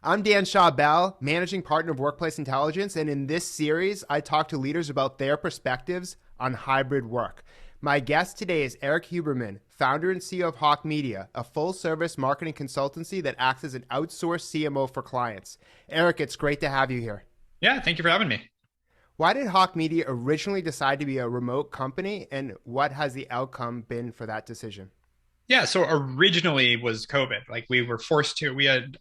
I'm Dan Shaw Bell, Managing Partner of Workplace Intelligence, and in this series, I talk to leaders about their perspectives on hybrid work. My guest today is Erik Huberman, founder and CEO of Hawke Media, a full-service marketing consultancy that acts as an outsourced CMO for clients. Erik, it's great to have you here. Yeah, thank you for having me. Why did Hawke Media originally decide to be a remote company, and what has the outcome been for that decision? Yeah, so originally was COVID. Like we were forced to. We had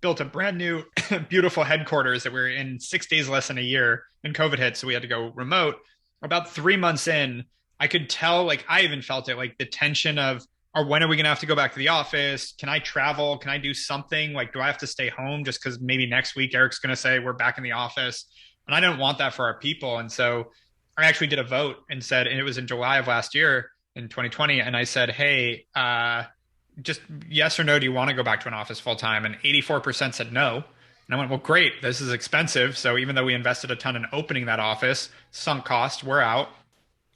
built a brand new, beautiful headquarters that we were in 6 days less than a year, and COVID hit, so we had to go remote. About 3 months in, I could tell, like I even felt it, like the tension of, or when are we going to have to go back to the office? Can I travel? Can I do something? Like, do I have to stay home just because maybe next week Erik's going to say we're back in the office? And I didn't want that for our people. And so I actually did a vote and said, and it was in July of last year in 2020. And I said, hey, just yes or no, do you want to go back to an office full time? And 84% said no. And I went, well, great. This is expensive. So even though we invested a ton in opening that office, sunk cost, we're out.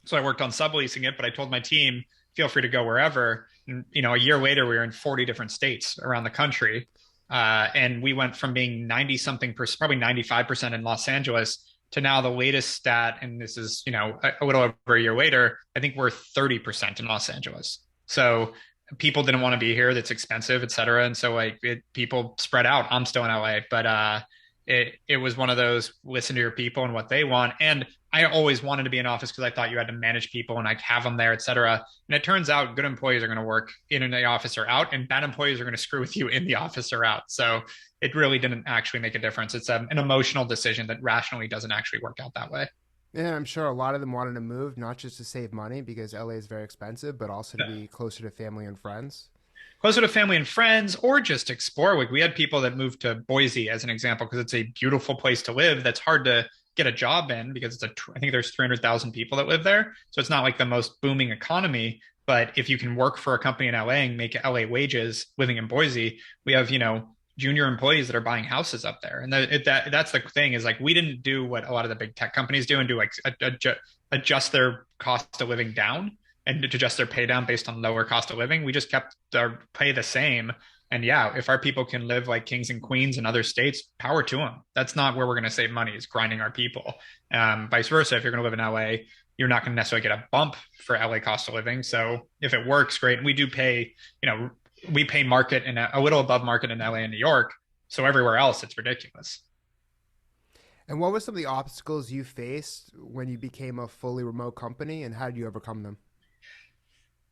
So I worked on subleasing it, but I told my team, feel free to go wherever. And, a year later, we were in 40 different states around the country. And we went from being 90 something percent, probably 95% in Los Angeles to now the latest stat. And this is, a little over a year later, I think we're 30% in Los Angeles. So people didn't want to be here. That's expensive, et cetera. And so people spread out. I'm still in LA, but it was one of those, listen to your people and what they want. And I always wanted to be in office because I thought you had to manage people and like have them there, et cetera. And it turns out good employees are going to work in the office or out, and bad employees are going to screw with you in the office or out. So it really didn't actually make a difference. It's an emotional decision that rationally doesn't actually work out that way. Yeah, I'm sure a lot of them wanted to move, not just to save money because LA is very expensive, but also to be closer to family and friends. Closer to family and friends, or just explore. Like we had people that moved to Boise as an example because it's a beautiful place to live that's hard to get a job in because I think there's 300,000 people that live there. So it's not like the most booming economy. But if you can work for a company in LA and make LA wages living in Boise, we have, junior employees that are buying houses up there. And that's the thing is like, we didn't do what a lot of the big tech companies do and do like adjust their cost of living down and to adjust their pay down based on lower cost of living. We just kept our pay the same. And yeah, if our people can live like kings and queens in other states, power to them. That's not where we're going to save money, is grinding our people. Vice versa, if you're going to live in LA, you're not going to necessarily get a bump for LA cost of living. So if it works, great. And we do pay, we pay market and a little above market in LA and New York. So everywhere else, it's ridiculous. And what were some of the obstacles you faced when you became a fully remote company, and how did you overcome them?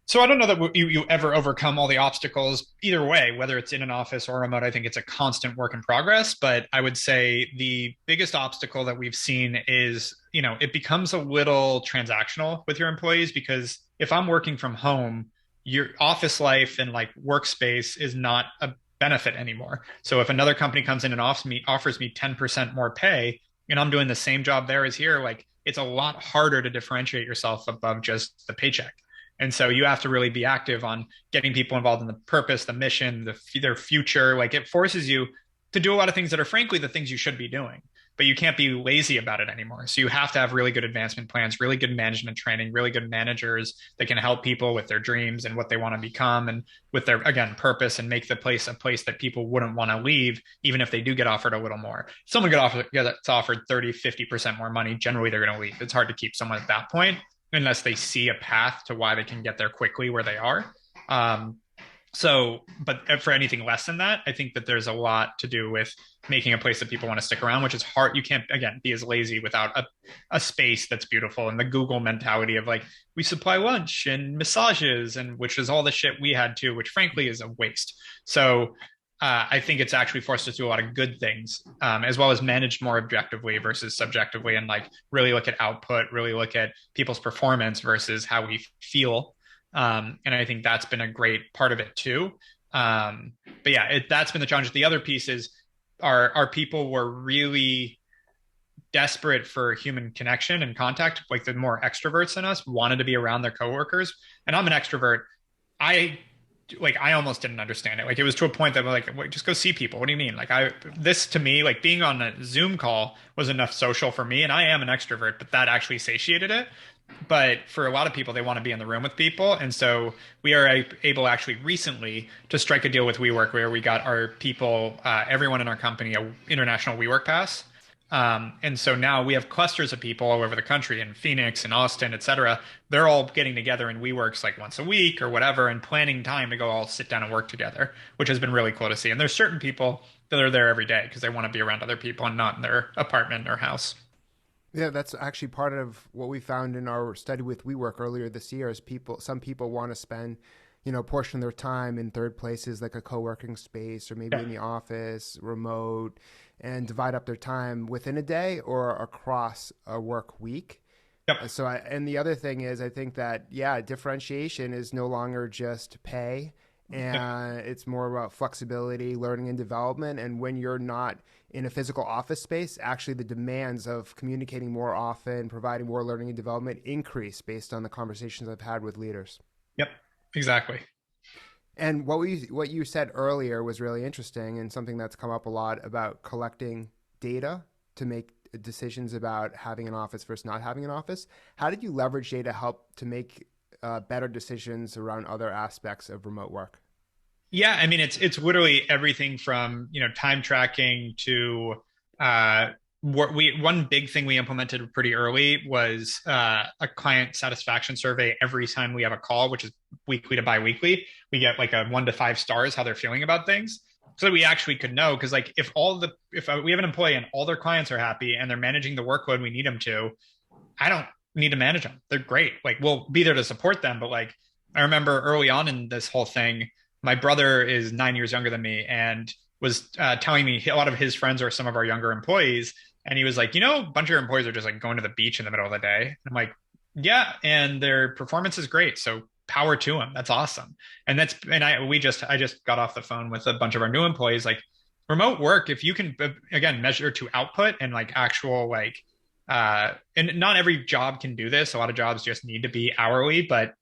So I don't know that you ever overcome all the obstacles either way, whether it's in an office or remote. I think it's a constant work in progress. But I would say the biggest obstacle that we've seen is, it becomes a little transactional with your employees because if I'm working from home, your office life and like workspace is not a benefit anymore. So if another company comes in and offers me 10% more pay and I'm doing the same job there as here, like it's a lot harder to differentiate yourself above just the paycheck. And so you have to really be active on getting people involved in the purpose, the mission, their future. Like it forces you to do a lot of things that are frankly the things you should be doing, but you can't be lazy about it anymore. So you have to have really good advancement plans, really good management training, really good managers that can help people with their dreams and what they want to become and with their, again, purpose, and make the place a place that people wouldn't want to leave, even if they do get offered a little more. If someone gets offered 30, 50% more money, generally they're going to leave. It's hard to keep someone at that point unless they see a path to why they can get there quickly where they are. But for anything less than that, I think that there's a lot to do with making a place that people want to stick around, which is hard. You can't, again, be as lazy without a space that's beautiful, and the Google mentality of like, we supply lunch and massages, and which is all the shit we had too, which frankly is a waste. So I think it's actually forced us to do a lot of good things, as well as managed more objectively versus subjectively, and like really look at output, really look at people's performance versus how we feel. And I think that's been a great part of it too. But yeah, that's been the challenge. The other piece is our people were really desperate for human connection and contact. Like the more extroverts than us wanted to be around their coworkers. And I'm an extrovert. I almost didn't understand it. Like it was to a point that we're like, wait, just go see people. What do you mean? This to me, like being on a Zoom call was enough social for me. And I am an extrovert, but that actually satiated it. But for a lot of people, they want to be in the room with people. And so we are able actually recently to strike a deal with WeWork where we got our people, everyone in our company, a international WeWork pass. And so now we have clusters of people all over the country in Phoenix and Austin, et cetera. They're all getting together in WeWorks like once a week or whatever and planning time to go all sit down and work together, which has been really cool to see. And there's certain people that are there every day because they want to be around other people and not in their apartment or house. Yeah, that's actually part of what we found in our study with WeWork earlier this year is some people want to spend, a portion of their time in third places like a co-working space or maybe Yeah. in the office, remote, and divide up their time within a day or across a work week. Yep. And the other thing is, I think that, yeah, differentiation is no longer just pay, Yep. and it's more about flexibility, learning and development. And when you're not in a physical office space, actually the demands of communicating more often, providing more learning and development increase based on the conversations I've had with leaders. Yep. Exactly. And what you said earlier was really interesting and something that's come up a lot about collecting data to make decisions about having an office versus not having an office. How did you leverage data to help to make better decisions around other aspects of remote work? Yeah, I mean it's literally everything from, time tracking to what we one big thing we implemented pretty early was a client satisfaction survey every time we have a call, which is weekly to bi-weekly. We get like a 1 to 5 stars how they're feeling about things. So that we actually could know because like if we have an employee and all their clients are happy and they're managing the workload we need them to, I don't need to manage them. They're great. Like we'll be there to support them. But like I remember early on in this whole thing, my brother is 9 years younger than me and was telling me a lot of his friends are some of our younger employees. And he was like, a bunch of your employees are just like going to the beach in the middle of the day. And I'm like, yeah, and their performance is great. So power to them. That's awesome. And I just got off the phone with a bunch of our new employees. Like remote work, if you can again measure to output and like actual like and not every job can do this. A lot of jobs just need to be hourly, but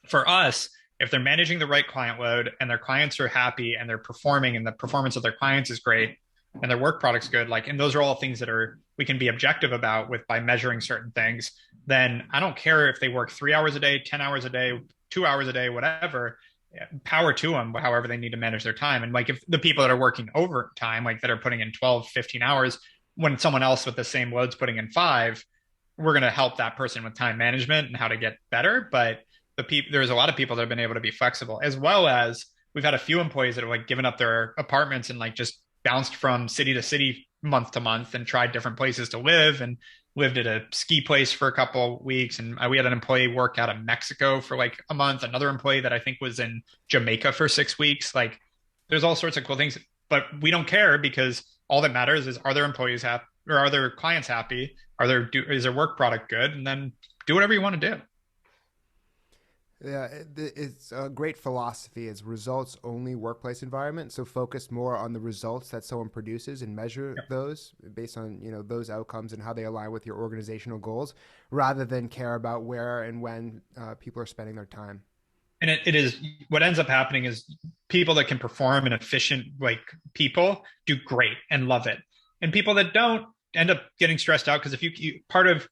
for us, if they're managing the right client load and their clients are happy and they're performing and the performance of their clients is great and their work product's good, like, and those are all things that are, we can be objective about with by measuring certain things, then I don't care if they work 3 hours a day, 10 hours a day, 2 hours a day, whatever, power to them, however they need to manage their time. And like, if the people that are working overtime, like that are putting in 12, 15 hours, when someone else with the same load's putting in 5, we're going to help that person with time management and how to get better. But there's a lot of people that have been able to be flexible, as well as we've had a few employees that have like given up their apartments and like just bounced from city to city month to month and tried different places to live and lived at a ski place for a couple of weeks. And we had an employee work out of Mexico for like a month, another employee that I think was in Jamaica for 6 weeks. Like there's all sorts of cool things, but we don't care because all that matters is, are their employees happy or are their clients happy? Is their work product good? And then do whatever you want to do. Yeah, it's a great philosophy. It's results only workplace environment. So focus more on the results that someone produces and measure those based on those outcomes and how they align with your organizational goals, rather than care about where and when people are spending their time. And it is what ends up happening is people that can perform and efficient like people do great and love it, and people that don't end up getting stressed out because if part of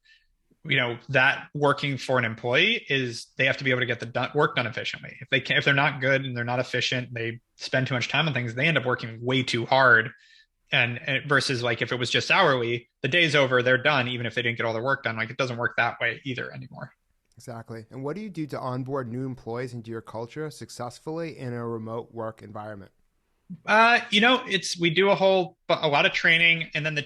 that working for an employee is they have to be able to get the work done efficiently. If they're not good and they're not efficient, they spend too much time on things, they end up working way too hard. And versus like if it was just hourly, the day's over, they're done, even if they didn't get all their work done. It doesn't work that way either anymore. Exactly. And what do you do to onboard new employees into your culture successfully in a remote work environment? We do a lot of training, and then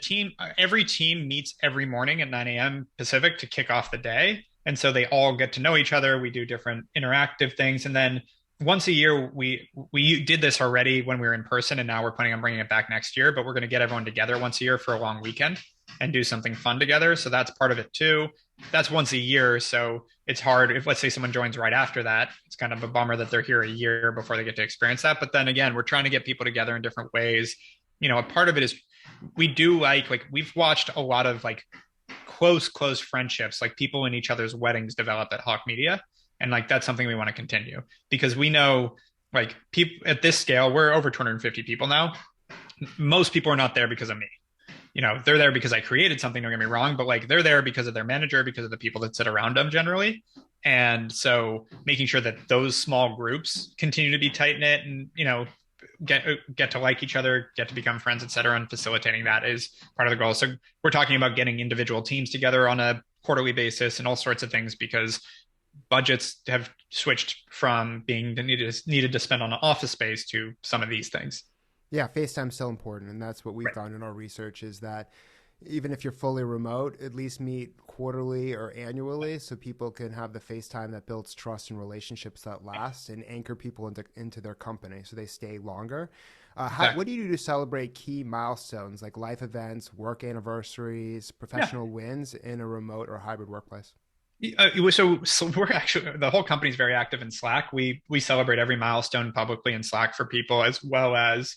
every team meets every morning at 9 a.m. Pacific to kick off the day. And so they all get to know each other. We do different interactive things. And then once a year, we did this already when we were in person, and now we're planning on bringing it back next year, but we're going to get everyone together once a year for a long weekend and do something fun together. So that's part of it too. That's once a year. So it's hard if, let's say, someone joins right after that. It's kind of a bummer that they're here a year before they get to experience that. But then again, we're trying to get people together in different ways. A part of it is we do like we've watched a lot of like close friendships, like people in each other's weddings develop at Hawke Media. And like, that's something we want to continue because we know like people at this scale, we're over 250 people now. Most people are not there because of me. they're there because I created something, don't get me wrong, but like they're there because of their manager, because of the people that sit around them generally. And so making sure that those small groups continue to be tight knit and, get to like each other, get to become friends, et cetera, and facilitating that is part of the goal. So we're talking about getting individual teams together on a quarterly basis and all sorts of things because budgets have switched from being needed to spend on an office space to some of these things. Yeah, FaceTime's so important, and that's what we Right. found in our research is that even if you're fully remote, at least meet quarterly or annually so people can have the FaceTime that builds trust and relationships that last and anchor people into their company so they stay longer. What Exactly. do you do to celebrate key milestones like life events, work anniversaries, Yeah. professional wins in a remote or hybrid workplace? So we're actually the whole company's very active in Slack. We celebrate every milestone publicly in Slack for people, as well as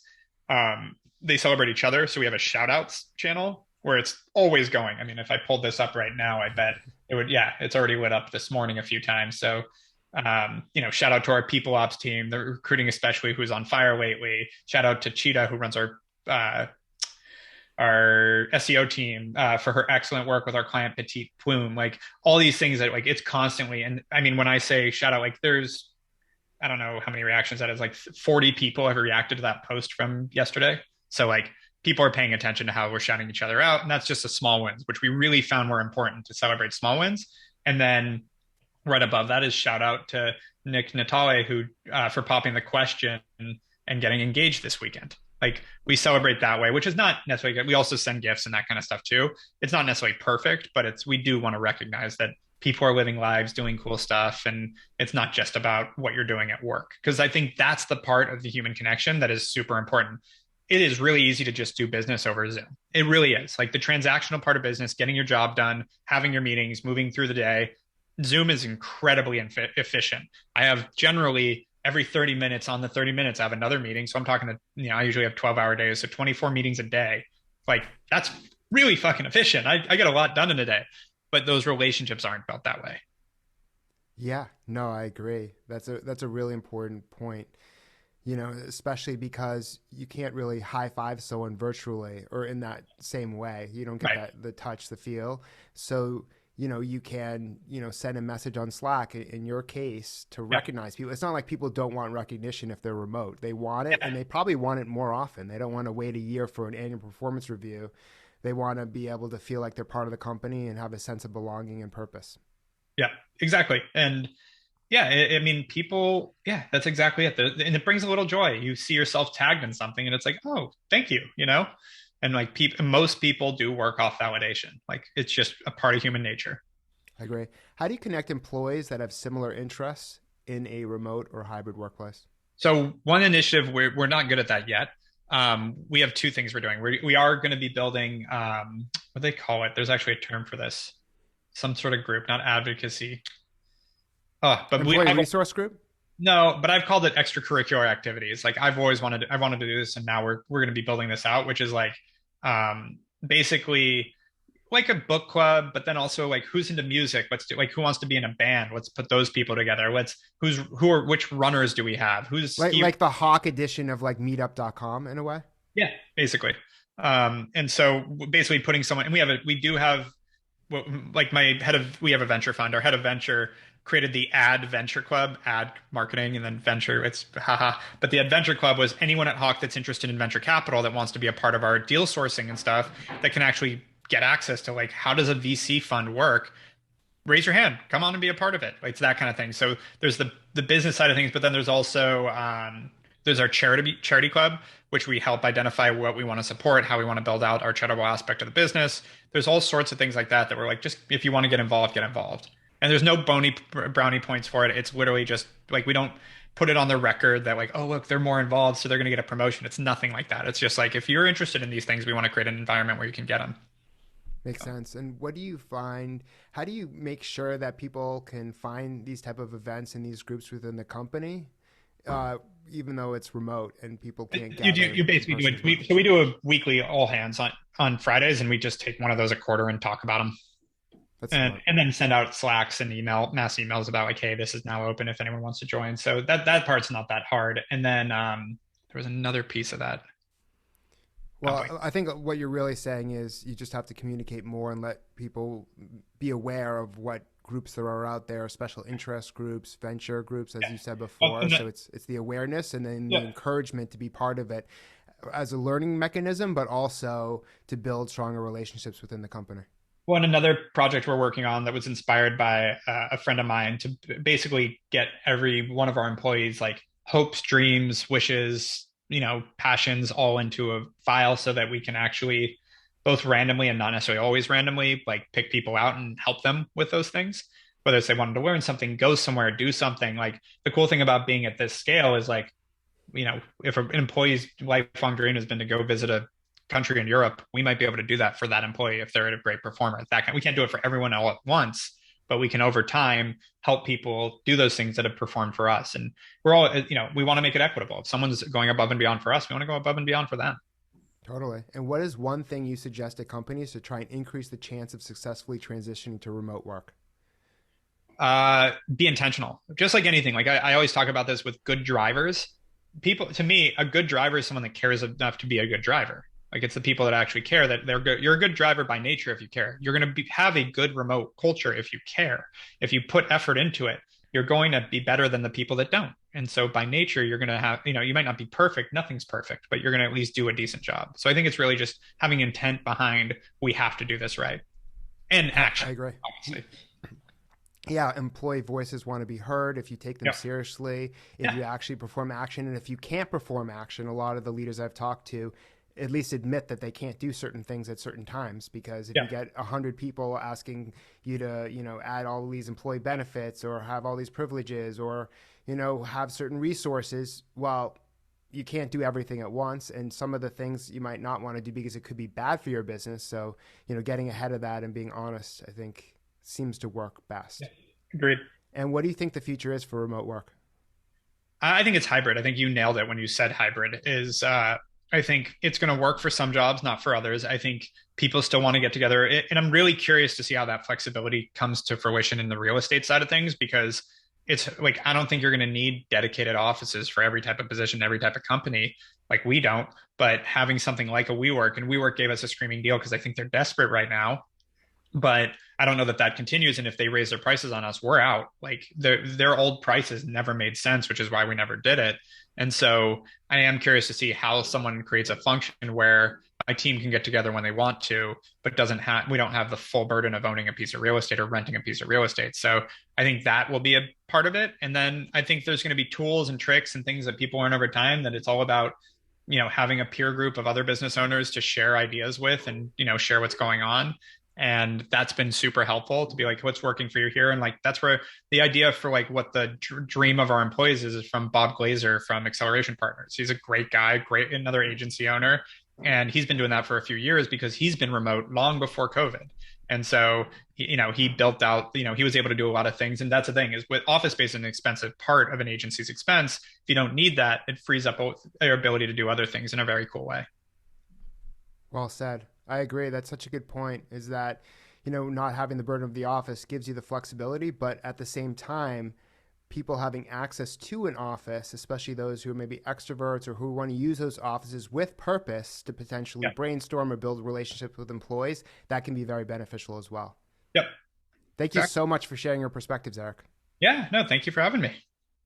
they celebrate each other. So we have a shout outs channel where it's always going. I mean, if I pulled this up right now, I bet it would. Yeah, it's already lit up this morning a few times. So shout out to our people ops team, the recruiting especially, who's on fire lately. Shout out to Cheetah, who runs uh, our SEO team for her excellent work with our client Petite Plume. Like all these things that like it's constantly. And I mean, when I say shout out, like there's I don't know how many reactions that is. Like 40 people have reacted to that post from yesterday. So like people are paying attention to how we're shouting each other out, and that's just the small wins, which we really found were important to celebrate small wins. And then right above that is shout out to Nick Natale who for popping the question and getting engaged this weekend. Like we celebrate that way, which is not necessarily good. We also send gifts and that kind of stuff too. It's not necessarily perfect, but we do want to recognize that people are living lives, doing cool stuff, and it's not just about what you're doing at work. Because I think that's the part of the human connection that is super important. It is really easy to just do business over Zoom. It really is. Like the transactional part of business, getting your job done, having your meetings, moving through the day. Zoom is incredibly efficient. I have generally every 30 minutes on the 30 minutes, I have another meeting. So I'm talking to, I usually have 12-hour days. So 24 meetings a day. Like that's really fucking efficient. I get a lot done in a day, but those relationships aren't built that way. Yeah, no, I agree. That's a really important point. Especially because you can't really high five someone virtually or in that same way. You don't get Right. the touch, the feel. So, you can, send a message on Slack in your case to Yeah. recognize people. It's not like people don't want recognition if they're remote. They want it and Yeah. they probably want it more often. They don't want to wait a year for an annual performance review. They want to be able to feel like they're part of the company and have a sense of belonging and purpose. Yeah, exactly. And yeah, I mean, people, yeah, that's exactly it. And it brings a little joy. You see yourself tagged in something and it's like, oh, thank you. And like most people do work off validation. Like it's just a part of human nature. I agree. How do you connect employees that have similar interests in a remote or hybrid workplace? So one initiative, we're not good at that yet. We have two things we're doing. We are going to be building, what do they call it? There's actually a term for this, some sort of group, not advocacy. Oh, but Employee resource group? no, but I've called it extracurricular activities. Like I wanted to do this, and now we're going to be building this out, which is like basically like a book club, but then also like who's into music? Like who wants to be in a band? Let's put those people together. Which runners do we have? Who's Like ski? like the Hawke edition of like meetup.com in a way? Yeah, basically. And so basically putting someone, and we do have like we have a venture fund. Our head of venture created the ad venture club, ad marketing, and then venture. It's haha. But the ad venture club was anyone at Hawke that's interested in venture capital that wants to be a part of our deal sourcing and stuff that can actually get access to like how does a VC fund work? Raise your hand, come on and be a part of it. Like, it's that kind of thing. So there's the business side of things, but then there's also there's our charity club, which we help identify what we want to support, how we want to build out our charitable aspect of the business. There's all sorts of things like that that we're like, just if you want to get involved, get involved. And there's no brownie points for it. It's literally just like we don't put it on the record that like, oh look, they're more involved, so they're going to get a promotion. It's nothing like that. It's just like if you're interested in these things, we want to create an environment where you can get them. Makes sense. And what do you find? How do you make sure that people can find these type of events and these groups within the company, even though it's remote and people can't gather You in basically do person it. as much? So we do a weekly all hands on Fridays, and we just take one of those a quarter and talk about them, That's and smart. and then send out Slacks and mass emails about like, hey, this is now open if anyone wants to join. So that part's not that hard. And then there was another piece of that. company. Well, I think what you're really saying is you just have to communicate more and let people be aware of what groups there are out there, special interest groups, venture groups, as Yeah. you said Well, before. So it's the awareness and then the yeah. encouragement to be part of it as a learning mechanism, but also to build stronger relationships within the company. Well, and another project we're working on that was inspired by a friend of mine to basically get every one of our employees like hopes, dreams, wishes, passions all into a file so that we can actually both randomly and not necessarily always randomly like pick people out and help them with those things. Whether it's they wanted to learn something, go somewhere, do something. Like the cool thing about being at this scale is like if an employee's lifelong dream has been to go visit a country in Europe, we might be able to do that for that employee if they're a great performer. We can't do it for everyone all at once, but we can over time help people do those things that have performed for us. And we're all, we want to make it equitable. If someone's going above and beyond for us, we want to go above and beyond for them. Totally. And what is one thing you suggest to companies to try and increase the chance of successfully transitioning to remote work? Be intentional. Just like anything. Like I always talk about this with good drivers. People, to me, a good driver is someone that cares enough to be a good driver. Like it's the people that actually care that they're good. You're a good driver by nature if you care. You're going to have a good remote culture if you care. If you put effort into it, you're going to be better than the people that don't. And so by nature, you're going to have, you might not be perfect. Nothing's perfect, but you're going to at least do a decent job. So I think it's really just having intent behind, we have to do this right. And action. I agree. Obviously. Yeah, employee voices want to be heard if you take them Yep. seriously, if you actually perform action. And if you can't perform action, a lot of the leaders I've talked to at least admit that they can't do certain things at certain times, because if Yeah. you get 100 people asking you to, add all these employee benefits or have all these privileges or, have certain resources, well, you can't do everything at once. And some of the things you might not want to do because it could be bad for your business. So, getting ahead of that and being honest, I think seems to work best. Yeah. Agreed. And what do you think the future is for remote work? I think it's hybrid. I think you nailed it when you said hybrid is I think it's going to work for some jobs, not for others. I think people still want to get together. And I'm really curious to see how that flexibility comes to fruition in the real estate side of things, because it's like, I don't think you're going to need dedicated offices for every type of position, every type of company. Like we don't, but having something like a WeWork, and WeWork gave us a screaming deal because I think they're desperate right now. But I don't know that that continues. And if they raise their prices on us, we're out. Like their old prices never made sense, which is why we never did it. And so I am curious to see how someone creates a function where my team can get together when they want to, but we don't have the full burden of owning a piece of real estate or renting a piece of real estate. So I think that will be a part of it. And then I think there's going to be tools and tricks and things that people learn over time, that it's all about, having a peer group of other business owners to share ideas with and, share what's going on. And that's been super helpful to be like, what's working for you here? And like, that's where the idea for like what the dream of our employees is from Bob Glazer from Acceleration Partners. He's a great guy, great, another agency owner. And he's been doing that for a few years because he's been remote long before COVID. And so, he built out, he was able to do a lot of things. And that's the thing is, with office space is an expensive part of an agency's expense. If you don't need that, it frees up your ability to do other things in a very cool way. Well said. I agree. That's such a good point, is that, not having the burden of the office gives you the flexibility, but at the same time, people having access to an office, especially those who are maybe extroverts or who want to use those offices with purpose to potentially brainstorm or build relationships with employees, that can be very beneficial as well. Yep. Thank you so much for sharing your perspectives, Erik. Yeah, no, thank you for having me.